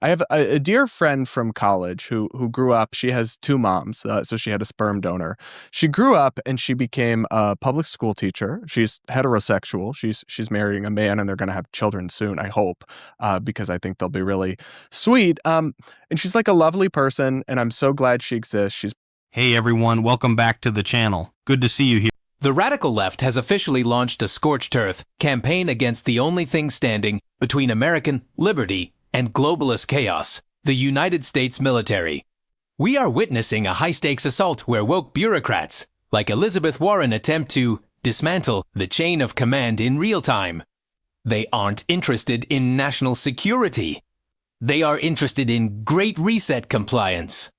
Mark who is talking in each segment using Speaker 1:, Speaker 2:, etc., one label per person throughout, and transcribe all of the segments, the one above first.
Speaker 1: I have a dear friend from college who grew up. She has two moms, so she had a sperm donor. She grew up and she became a public school teacher. She's heterosexual. She's marrying a man, and they're going to have children soon, I hope, because I think they'll be really sweet. And she's like a lovely person, and I'm so glad she exists. She's
Speaker 2: Hey everyone, welcome back to the channel. Good to see you here.
Speaker 3: The radical left has officially launched a scorched earth campaign against the only thing standing between American liberty and globalist chaos, the United States military. We are witnessing a high-stakes assault where woke bureaucrats, like Elizabeth Warren, attempt to dismantle the chain of command in real time. They aren't interested in national security. They are interested in Great Reset compliance.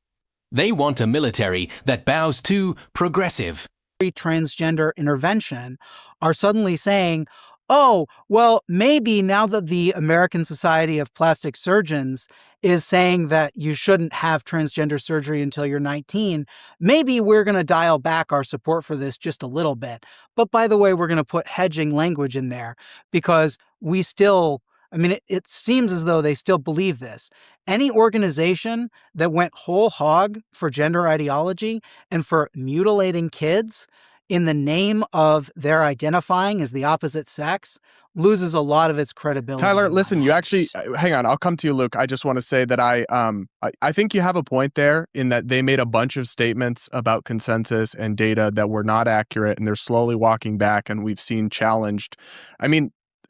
Speaker 3: They want a military that bows to progressive
Speaker 4: transgender intervention are suddenly saying, oh, well, maybe now that the American Society of Plastic Surgeons is saying that you shouldn't have transgender surgery until you're 19, maybe we're going to dial back our support for this just a little bit. But by the way, we're going to put hedging language in there because we still, it seems as though they still believe this. Any organization that went whole hog for gender ideology and for mutilating kids in the name of their identifying as the opposite sex loses a lot of its credibility.
Speaker 1: Tyler, listen, you actually, hang on, I'll come to you, Luke. I just want to say that I think you have a point there in that they made a bunch of statements about consensus and data that were not accurate, and they're slowly walking back, and we've seen challenged.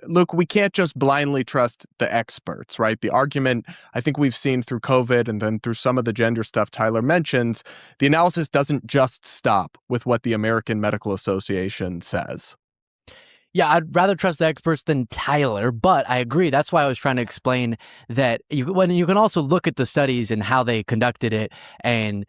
Speaker 1: Look, we can't just blindly trust the experts, right? The argument I think we've seen through COVID and then through some of the gender stuff Tyler mentions, the analysis doesn't just stop with what the American Medical Association says.
Speaker 5: Yeah, I'd rather trust the experts than Tyler, but I agree. That's why I was trying to explain that when you can also look at the studies and how they conducted it and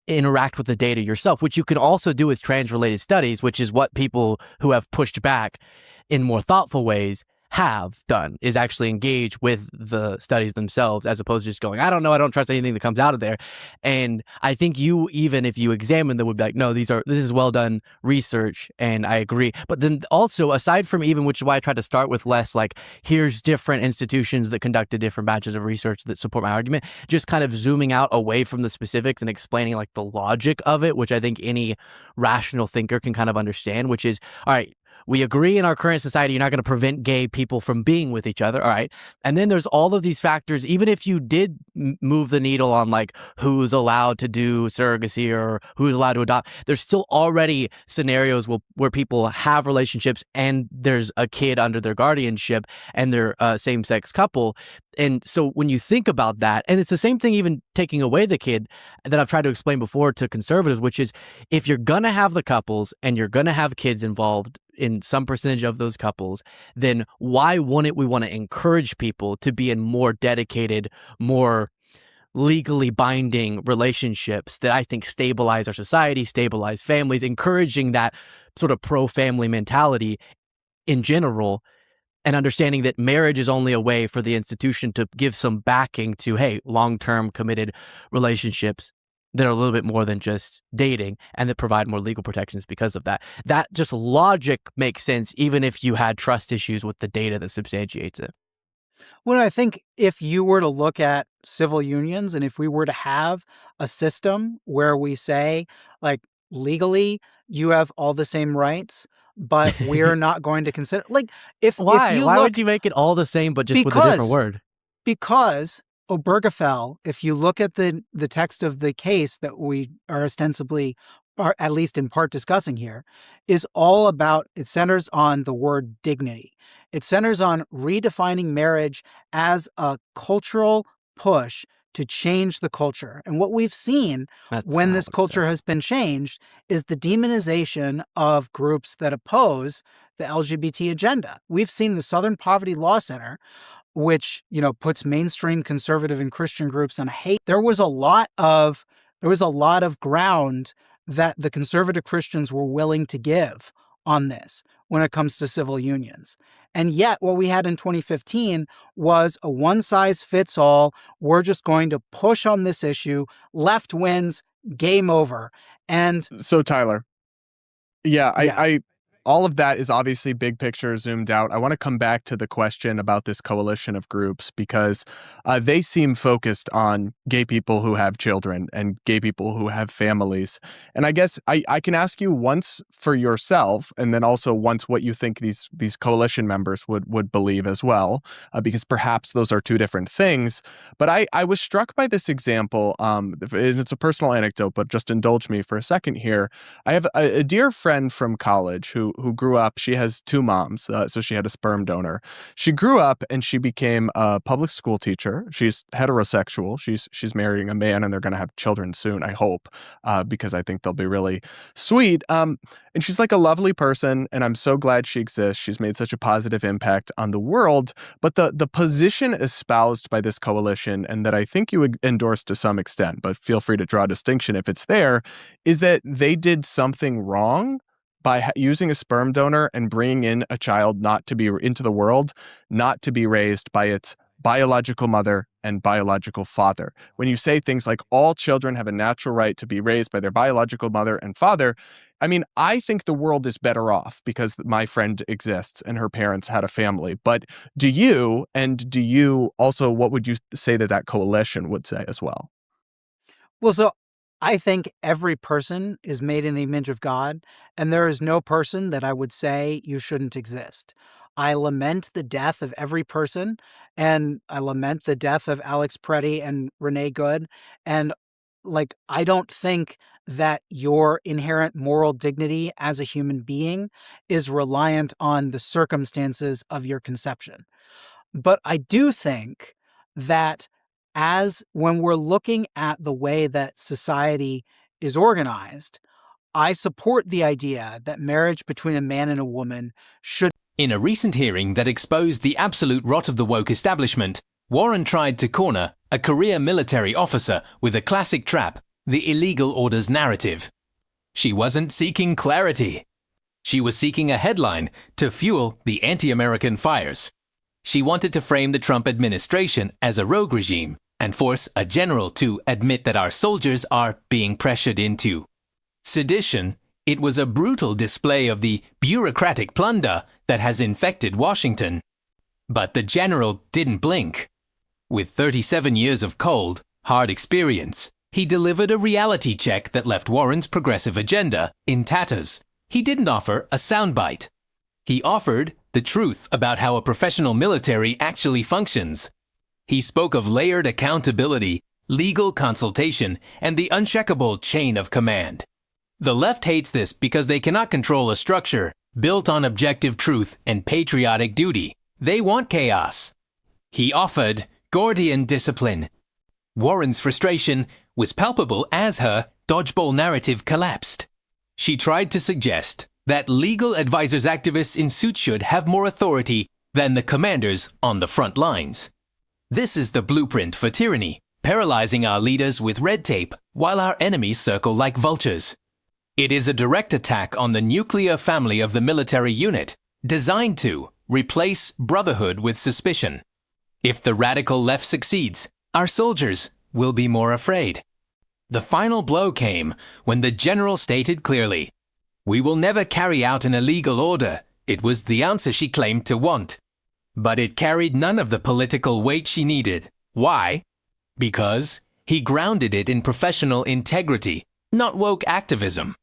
Speaker 5: interact with the data yourself, which you can also do with trans-related studies, which is what people who have pushed back in more thoughtful ways have done, is actually engage with the studies themselves as opposed to just going, I don't know, I don't trust anything that comes out of there. And I think you, even if you examine them, would be like, no, this is well done research, and I agree. But then also, aside from even, which is why I tried to start with less like, here's different institutions that conducted different batches of research that support my argument, just kind of zooming out away from the specifics and explaining like the logic of it, which I think any rational thinker can kind of understand, which is, all right, we agree in our current society, you're not going to prevent gay people from being with each other. All right. And then there's all of these factors, even if you did move the needle on like who's allowed to do surrogacy or who's allowed to adopt, there's still already scenarios where people have relationships and there's a kid under their guardianship and they're a same-sex couple. And so when you think about that, and it's the same thing even taking away the kid that I've tried to explain before to conservatives, which is if you're going to have the couples and you're going to have kids involved in some percentage of those couples, then why wouldn't we want to encourage people to be in more dedicated, more legally binding relationships that I think stabilize our society, stabilize families, encouraging that sort of pro-family mentality in general, and understanding that marriage is only a way for the institution to give some backing to, hey, long-term committed relationships that are a little bit more than just dating and that provide more legal protections because of that. That just logic makes sense, even if you had trust issues with the data that substantiates it.
Speaker 4: Well, I think if you were to look at civil unions and if we were to have a system where we say, like, legally, you have all the same rights, but we're not going to consider, like,
Speaker 5: Why would you make it all the same, but just with a different word?
Speaker 4: Because Obergefell, if you look at the text of the case that we are ostensibly, or at least in part discussing here, is all about, it centers on the word dignity. It centers on redefining marriage as a cultural push to change the culture. And what we've seen when this culture has been changed is the demonization of groups that oppose the LGBT agenda. We've seen the Southern Poverty Law Center, which, puts mainstream conservative and Christian groups on hate. There was a lot of ground that the conservative Christians were willing to give on this when it comes to civil unions. And yet what we had in 2015 was a one-size-fits-all, we're just going to push on this issue, left wins, game over. And
Speaker 1: so Tyler, I all of that is obviously big picture zoomed out. I want to come back to the question about this coalition of groups because they seem focused on gay people who have children and gay people who have families. And I guess I can ask you once for yourself, and then also once what you think these coalition members would believe as well, because perhaps those are two different things. But I was struck by this example. It's a personal anecdote, but just indulge me for a second here. I have a dear friend from college who grew up. She has two moms, so she had a sperm donor. She grew up and she became a public school teacher. She's heterosexual. She's marrying a man, and they're going to have children soon, I hope, because I think they'll be really sweet. And she's like a lovely person, and I'm so glad she exists. She's made such a positive impact on the world. But the position espoused by this coalition, and that I think you endorse to some extent, but feel free to draw a distinction if it's there, is that they did something wrong by using a sperm donor and bringing in a child not to be into the world, not to be raised by its biological mother and biological father. When you say things like all children have a natural right to be raised by their biological mother and father, I mean, I think the world is better off because my friend exists and her parents had a family. But do you also, what would you say that coalition would say as well?
Speaker 4: Well, so I think every person is made in the image of God, and there is no person that I would say you shouldn't exist. I lament the death of every person, and I lament the death of Alex Preddy and Renee Good. And I don't think that your inherent moral dignity as a human being is reliant on the circumstances of your conception. But I do think that when we're looking at the way that society is organized, I support the idea that marriage between a man and a woman should.
Speaker 3: In a recent hearing that exposed the absolute rot of the woke establishment, Warren tried to corner a career military officer with a classic trap, the illegal orders narrative. She wasn't seeking clarity. She was seeking a headline to fuel the anti-American fires. She wanted to frame the Trump administration as a rogue regime and force a general to admit that our soldiers are being pressured into sedition. It was a brutal display of the bureaucratic plunder that has infected Washington. But the general didn't blink. With 37 years of cold, hard experience, he delivered a reality check that left Warren's progressive agenda in tatters. He didn't offer a soundbite. He offered the truth about how a professional military actually functions. He spoke of layered accountability, legal consultation, and the uncheckable chain of command. The left hates this because they cannot control a structure built on objective truth and patriotic duty. They want chaos. He offered Gordian discipline. Warren's frustration was palpable as her dodgeball narrative collapsed. She tried to suggest that legal advisors activists in suits should have more authority than the commanders on the front lines. This is the blueprint for tyranny, paralyzing our leaders with red tape while our enemies circle like vultures. It is a direct attack on the nuclear family of the military unit, designed to replace brotherhood with suspicion. If the radical left succeeds, our soldiers will be more afraid. The final blow came when the general stated clearly, "We will never carry out an illegal order." It was the answer she claimed to want. But it carried none of the political weight she needed. Why? Because he grounded it in professional integrity, not woke activism.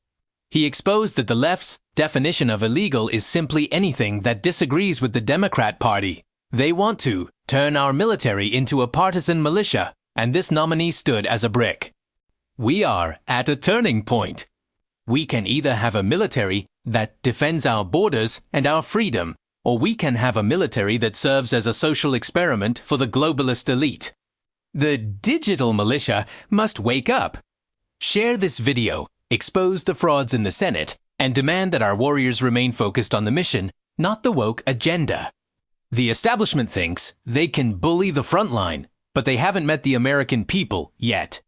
Speaker 3: He exposed that the left's definition of illegal is simply anything that disagrees with the Democrat Party. They want to turn our military into a partisan militia, and this nominee stood as a brick. We are at a turning point. We can either have a military that defends our borders and our freedom, or we can have a military that serves as a social experiment for the globalist elite. The digital militia must wake up. Share this video, expose the frauds in the Senate, and demand that our warriors remain focused on the mission, not the woke agenda. The establishment thinks they can bully the front line, but they haven't met the American people yet.